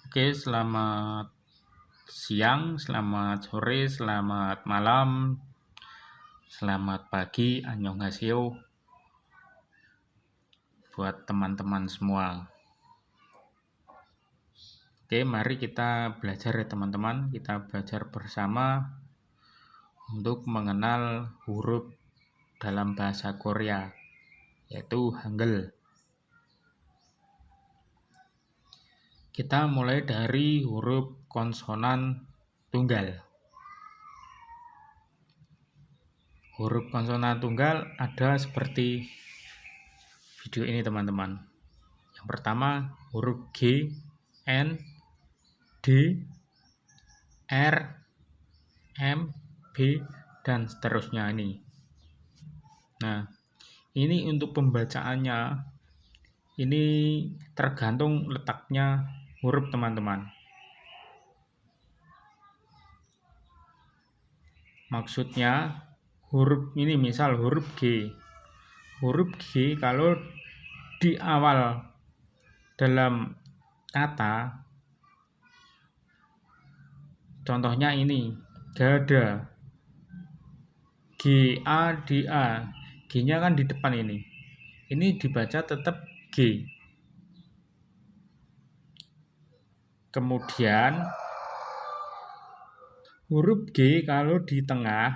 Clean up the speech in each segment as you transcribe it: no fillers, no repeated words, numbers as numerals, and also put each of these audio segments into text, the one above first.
Oke, selamat siang, selamat sore, selamat malam, selamat pagi, annyeonghaseyo buat teman-teman semua. Oke, mari kita belajar ya teman-teman. Kita belajar bersama untuk mengenal huruf dalam bahasa Korea, yaitu Hangul. Kita mulai dari huruf konsonan tunggal. Huruf konsonan tunggal ada seperti video ini teman-teman. Yang pertama huruf G, N, D, R, M, B, dan seterusnya ini. Nah, ini untuk pembacaannya, ini tergantung letaknya huruf teman-teman. Maksudnya huruf ini misal huruf G. Huruf G kalau di awal dalam kata, contohnya ini, gada, G, A, D, A. G-nya kan di depan ini. Ini dibaca tetap G. Kemudian huruf G kalau di tengah,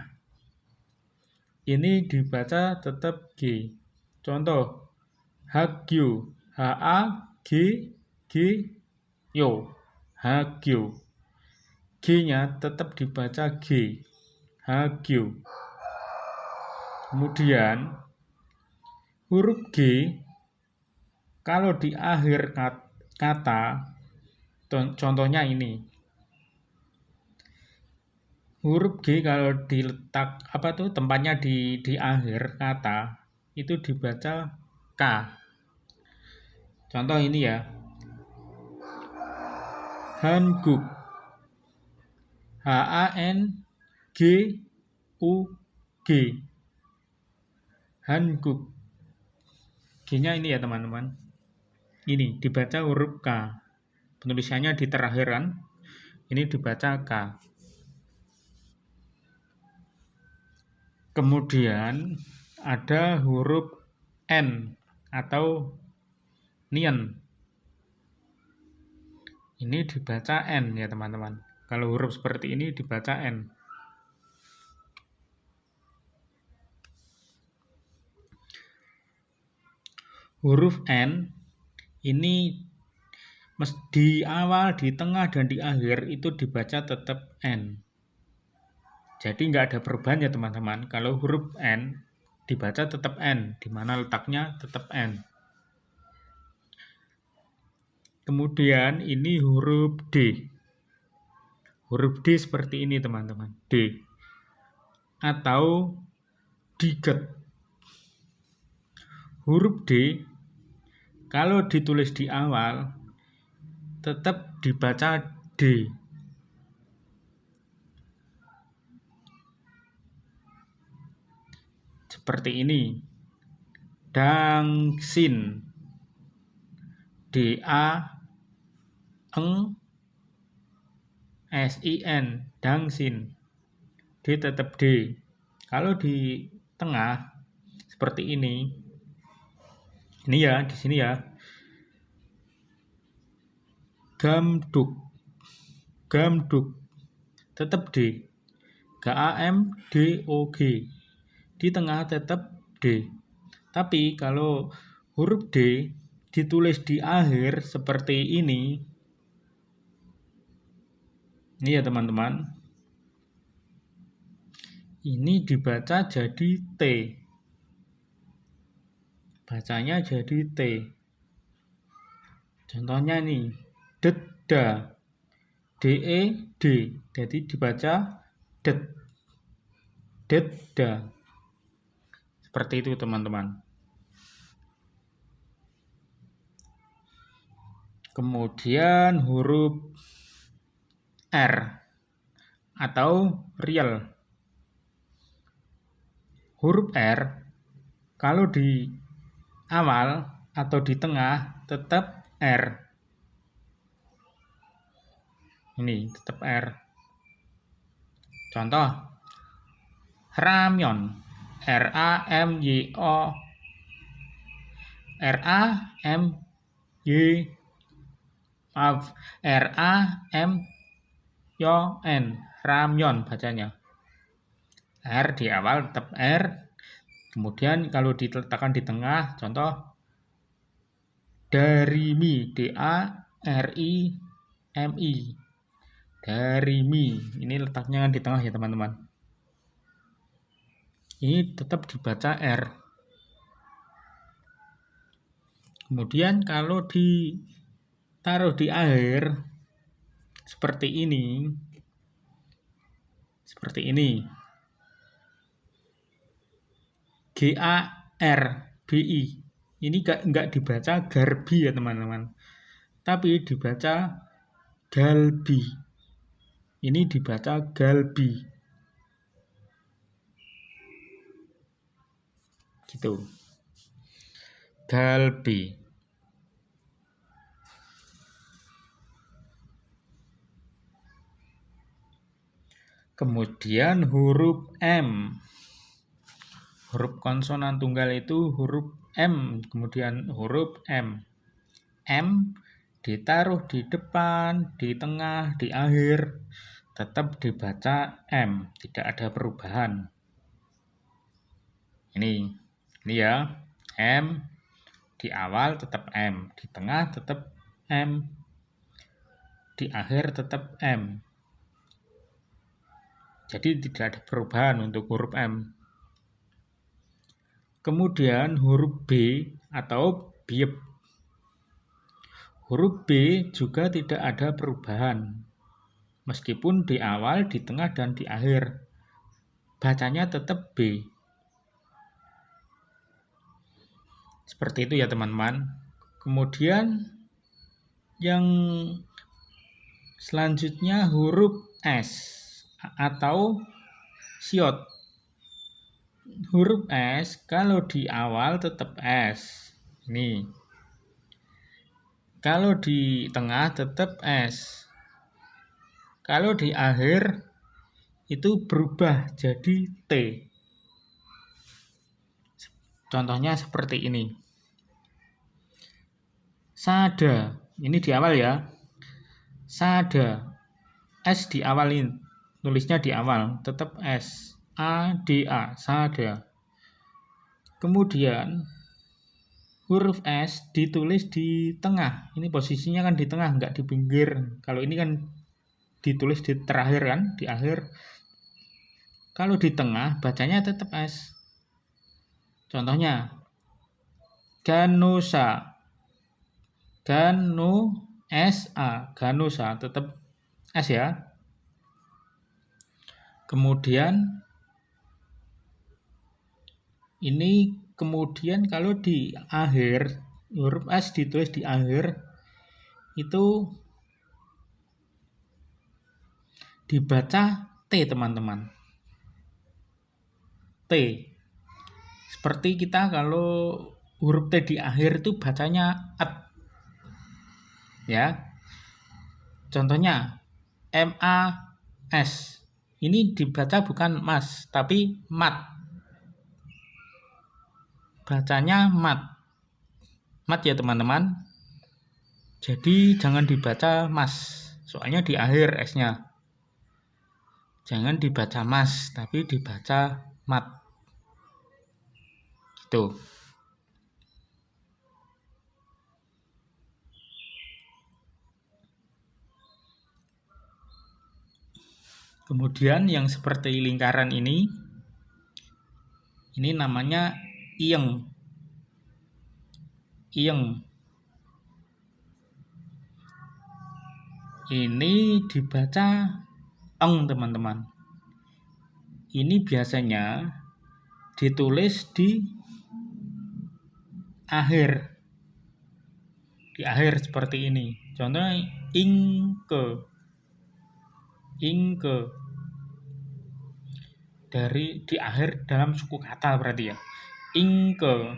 ini dibaca tetap G. Contoh, Hagyo, H-A-G, Yo, Hagyo. G-nya tetap dibaca G, Hagyo. Kemudian huruf G kalau di akhir kata, contohnya ini. Huruf G kalau diletak tempatnya di akhir kata itu dibaca K. Contoh ini ya. Hanguk. H-A-N-G-U-G. Hanguk. G-nya ini ya teman-teman. Ini dibaca huruf K. Penulisannya di terakhiran. Ini dibaca K. Kemudian ada huruf N atau Nien. Ini dibaca N ya teman-teman. Kalau huruf seperti ini dibaca N. Huruf N ini di awal, di tengah, dan di akhir itu dibaca tetap N. Jadi nggak ada perubahan ya teman-teman. Kalau huruf N dibaca tetap N, di mana letaknya tetap N. Kemudian ini huruf D. Huruf D seperti ini teman-teman. D. Atau diget. Huruf D kalau ditulis di awal tetap dibaca D. Seperti ini. Dangsin. D-A-N-S-I-N. Dangsin. D tetap D. Kalau di tengah seperti ini. Ini ya, di sini ya. Gamduk. Gamduk. Tetap D. G-A-M-D-O-G. Di tengah tetap D. Tapi kalau huruf D ditulis di akhir seperti ini ya teman-teman, ini dibaca jadi T. Bacanya jadi T. Contohnya nih, deda, D-E-D. Jadi dibaca det. Deda. Seperti itu teman-teman. Kemudian huruf R atau real. Huruf R kalau di awal atau di tengah tetap R. Ini tetap R. Contoh ramyon, R-A-M-Y-O, R-A-M-Y, maaf, R-A-M-Y-O-N, ramyon bacanya. R di awal tetap R. Kemudian kalau diletakkan di tengah, contoh darimi, D-A-R-I-M-I, darimi. Ini letaknya di tengah ya teman-teman. Ini tetap dibaca R. Kemudian kalau ditaruh di akhir seperti ini, G-A-R-B-I. Ini enggak dibaca garbi ya teman-teman, tapi dibaca galbi. Ini dibaca galbi. Gitu. Galbi. Kemudian huruf M. Huruf konsonan tunggal itu huruf M, kemudian huruf M. M ditaruh di depan, di tengah, di akhir, tetap dibaca M, tidak ada perubahan. Ini ya, M di awal tetap M, di tengah tetap M, di akhir tetap M. Jadi tidak ada perubahan untuk huruf M. Kemudian huruf B atau biep. Huruf B juga tidak ada perubahan. Meskipun di awal, di tengah, dan di akhir. Bacanya tetap B. Seperti itu ya teman-teman. Kemudian yang selanjutnya huruf S atau siot. Huruf S kalau di awal tetap S. Ini. Kalau di tengah tetap S. Kalau di akhir itu berubah jadi T. Contohnya seperti ini. Sada. Ini di awal ya. Sada. S di awal ini. Tulisnya di awal, tetap S. A-D-A, sada. Kemudian huruf S ditulis di tengah. Ini posisinya kan di tengah, nggak di pinggir. Kalau ini kan ditulis di terakhir kan, di akhir. Kalau di tengah, bacanya tetap S. Contohnya, ganusa. Ganusa, ganusa, tetap S ya. Kemudian ini kalau di akhir huruf S ditulis di akhir itu dibaca T teman-teman. T. Seperti kita kalau huruf T di akhir itu bacanya at. Ya. Contohnya M-A-S. Ini dibaca bukan mas, tapi mat. Bacanya mat. Mat ya teman-teman. Jadi jangan dibaca mas, soalnya di akhir S-nya. Jangan dibaca mas, tapi dibaca mat. Gitu. Kemudian yang seperti lingkaran ini namanya iyeng. Iyeng. Ini dibaca eng teman-teman. Ini biasanya ditulis di akhir. Di akhir seperti ini. Contohnya ingke. Ingke. Di akhir dalam suku kata berarti ya. Ingke.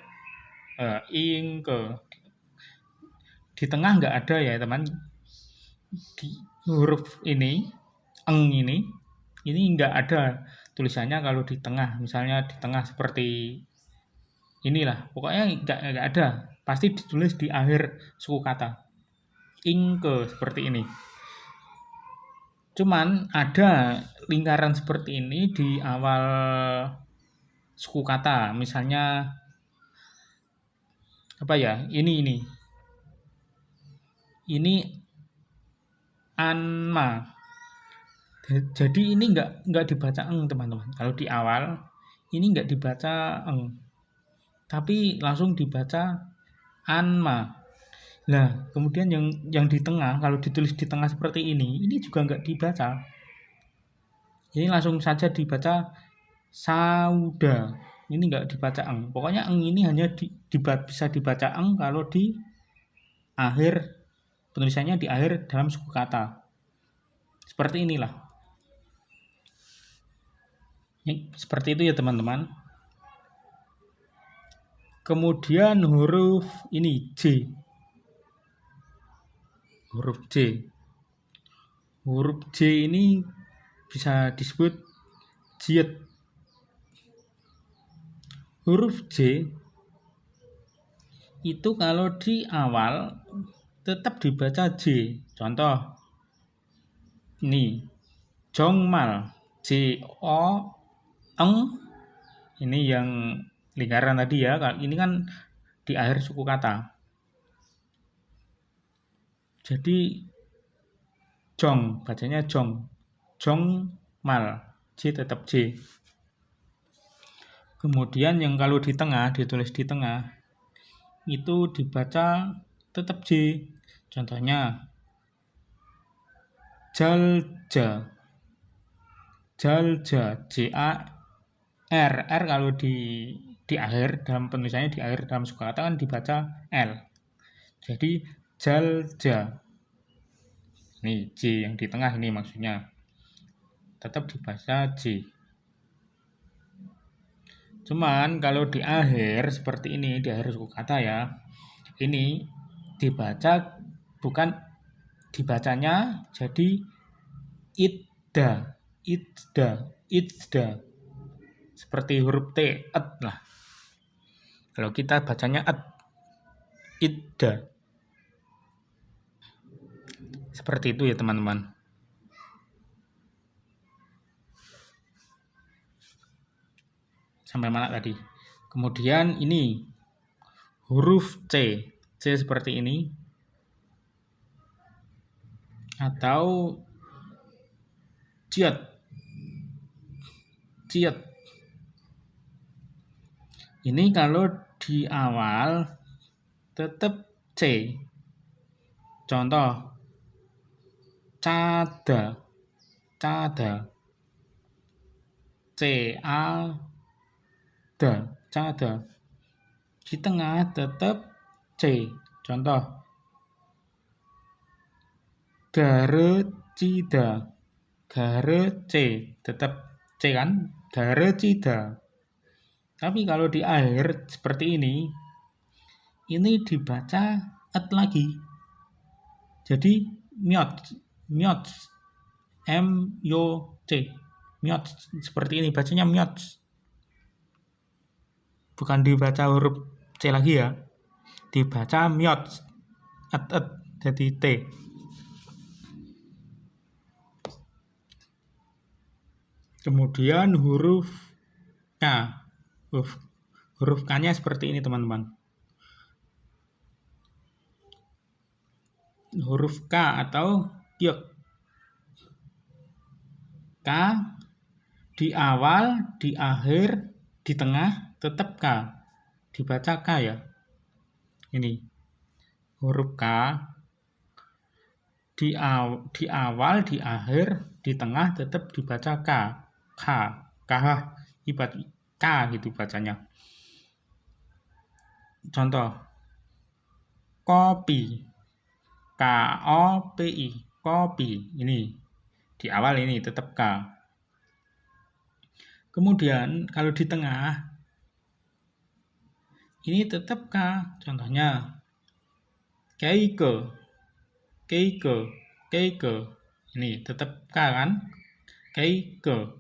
Ingke. Di tengah nggak ada ya teman. di huruf ini, eng ini nggak ada tulisannya kalau di tengah. Misalnya di tengah seperti inilah, pokoknya nggak ada. Pasti ditulis di akhir suku kata. Ingke seperti ini. Cuman ada lingkaran seperti ini di awal suku kata. Misalnya apa ya? Ini anma. Jadi ini nggak dibaca eng teman-teman. Kalau di awal ini nggak dibaca eng, tapi langsung dibaca anma. Nah, kemudian yang di tengah, kalau ditulis di tengah seperti ini juga nggak dibaca. Ini langsung saja dibaca sauda. Ini nggak dibaca eng. Pokoknya eng ini hanya bisa dibaca eng kalau di akhir, penulisannya di akhir dalam suku kata. Seperti inilah. Seperti itu ya teman-teman. Kemudian huruf ini J. Huruf J. Huruf J ini bisa disebut jiet. Huruf J itu kalau di awal tetap dibaca J. Contoh ini Jongmal, J O eng, ini yang lingkaran tadi ya. Ini kan di akhir suku kata. Jadi jong, bacanya jong. Jongmal, J tetap J. Kemudian yang kalau di tengah, ditulis di tengah, itu dibaca tetap J. Contohnya jalja. Jalja, J A R. R kalau di akhir dalam penulisannya, di akhir dalam suku kata kan dibaca L. Jadi jalja. Ini J yang di tengah ini maksudnya. Tetap dibaca J. Cuman kalau di akhir seperti ini, di akhir suku kata ya, ini dibaca bukan dibacanya jadi idda, idda. Seperti huruf T, et lah. Kalau kita bacanya et, idda. Seperti itu ya teman-teman. Sampai mana tadi? Kemudian ini huruf C. C seperti ini. Atau ciot. Ciot. Ini kalau di awal tetap C. Contoh cada. Cada. C A D. Cada. Di tengah tetap C. Contoh garecida. Garece tetap C kan? Garecida. Tapi kalau di akhir seperti ini dibaca et lagi. Jadi miot, M Y C, miot seperti ini bacanya miot. Bukan dibaca huruf C lagi ya, dibaca miot, et jadi T. Kemudian huruf K. Huruf K-nya seperti ini teman-teman. Huruf K atau kyok. K di awal, di akhir, di tengah tetap K. Dibaca K ya. Ini huruf K di awal, di akhir, di tengah tetap dibaca K. K. K gitu bacanya. Contoh kopi. KOPI, kopi. Ini di awal ini tetap K. Kemudian kalau di tengah ini tetap K. Contohnya keiko, Kei ke. Ini tetap K kan? Kei ke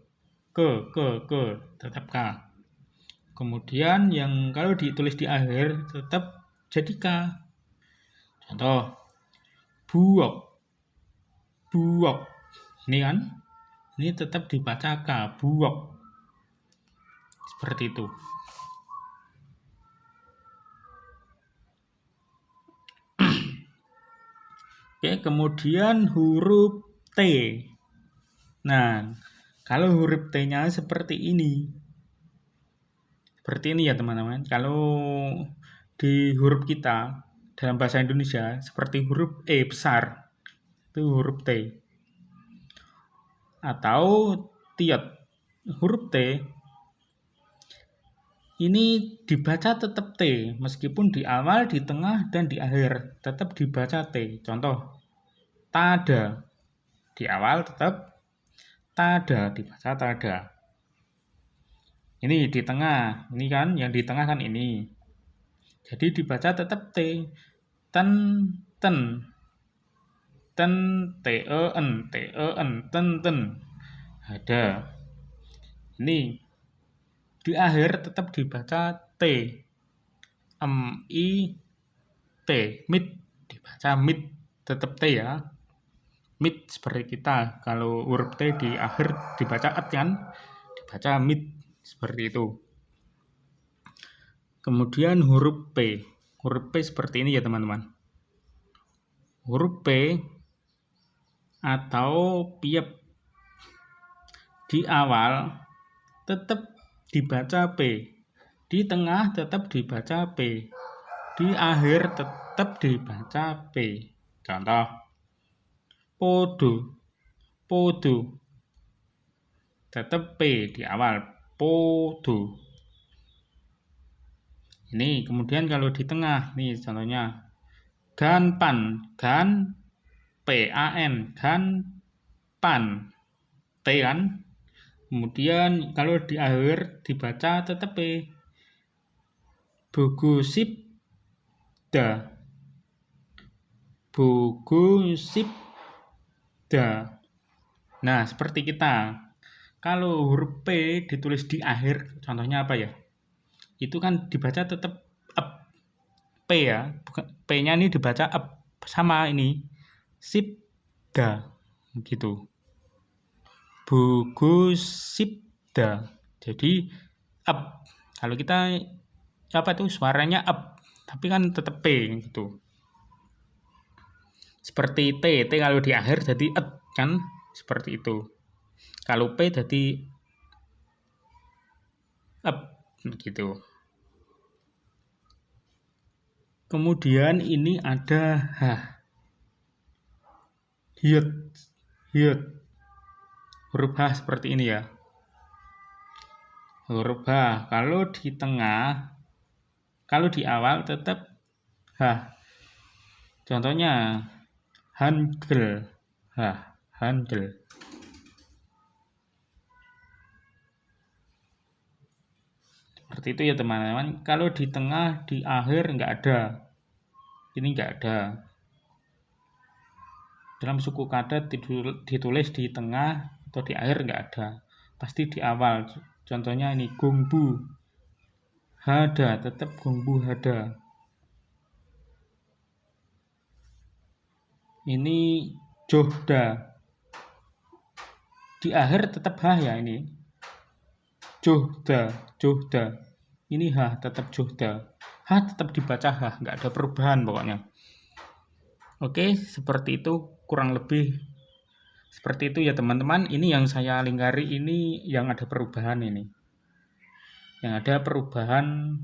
tetap K. Kemudian yang kalau ditulis di akhir tetap jadi K. Contoh, buok. Ini kan? Ini tetap dibaca K, buok. Seperti itu. Oke, kemudian huruf T. Nah, kalau huruf T-nya seperti ini. Seperti ini ya teman-teman. Kalau di huruf kita dalam bahasa Indonesia seperti huruf E besar, itu huruf T. Atau tiot. Huruf T ini dibaca tetap T, meskipun di awal, di tengah, dan di akhir tetap dibaca T. Contoh, tada. Di awal tetap tada, dibaca tada. Ini di tengah, ini kan, yang di tengah kan ini. Jadi dibaca tetap T. Ten, ten, ada. Ini di akhir tetap dibaca T. T, mit, dibaca mit, tetap T ya. Mit seperti kita. Kalau huruf T di akhir dibaca at kan, dibaca mit, seperti itu. Kemudian huruf P. Huruf P seperti ini ya teman-teman. Huruf P atau piep di awal tetap dibaca P. Di tengah tetap dibaca P. Di akhir tetap dibaca P. Contoh, podo. Tetap P di awal, podo. Ini kemudian kalau di tengah, nih contohnya, ganpan, PAN, ganpan, T kan. Kemudian kalau di akhir dibaca tetap P. Bogosipda. Nah, seperti kita. Kalau huruf P ditulis di akhir, contohnya apa ya? Itu kan dibaca tetap up. P ya, P-nya ini dibaca up sama ini. Sipda gitu. Bogosipda. Jadi up. Kalau kita apa tuh suaranya up, tapi kan tetap P gitu. Seperti T kalau di akhir jadi et kan, seperti itu. Kalau P jadi up gitu. Kemudian ini ada H. Hyut. Huruf H seperti ini ya. Huruf H. Kalau di tengah, kalau di awal tetap H. Contohnya handel. Handel. Seperti itu ya teman-teman. Kalau di tengah, di akhir nggak ada. Ini nggak ada. Dalam suku kata ditulis di tengah atau di akhir nggak ada. Pasti di awal. Contohnya ini gongbu. Hada, tetap gongbu hada. Ini johda. Di akhir tetap H ya ini. Johda. Ini H, tetap johda. H tetap dibaca H, nggak ada perubahan pokoknya. Oke, seperti itu kurang lebih seperti itu ya teman-teman. Ini yang saya lingkari, ini yang ada perubahan ini. Yang ada perubahan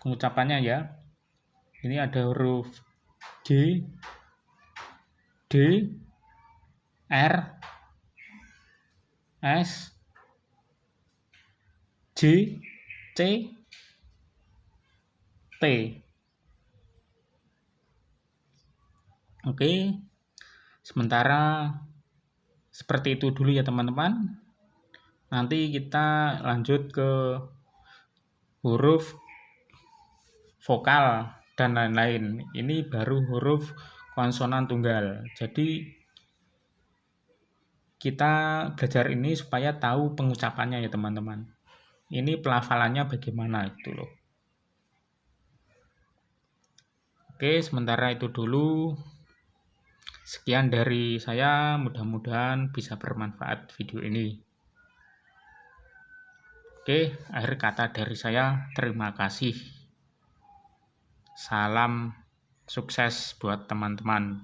pengucapannya ya. Ini ada huruf G, D, R, S, J, C, T. Oke. Sementara seperti itu dulu ya teman-teman. Nanti kita lanjut ke huruf vokal. dan lain-lain. Ini baru huruf konsonan tunggal. Jadi kita belajar ini supaya tahu pengucapannya ya teman-teman. Ini pelafalannya bagaimana itu loh. Oke, sementara itu dulu. Sekian dari saya, mudah-mudahan bisa bermanfaat video ini. Oke, akhir kata dari saya, terima kasih. Salam sukses buat teman-teman.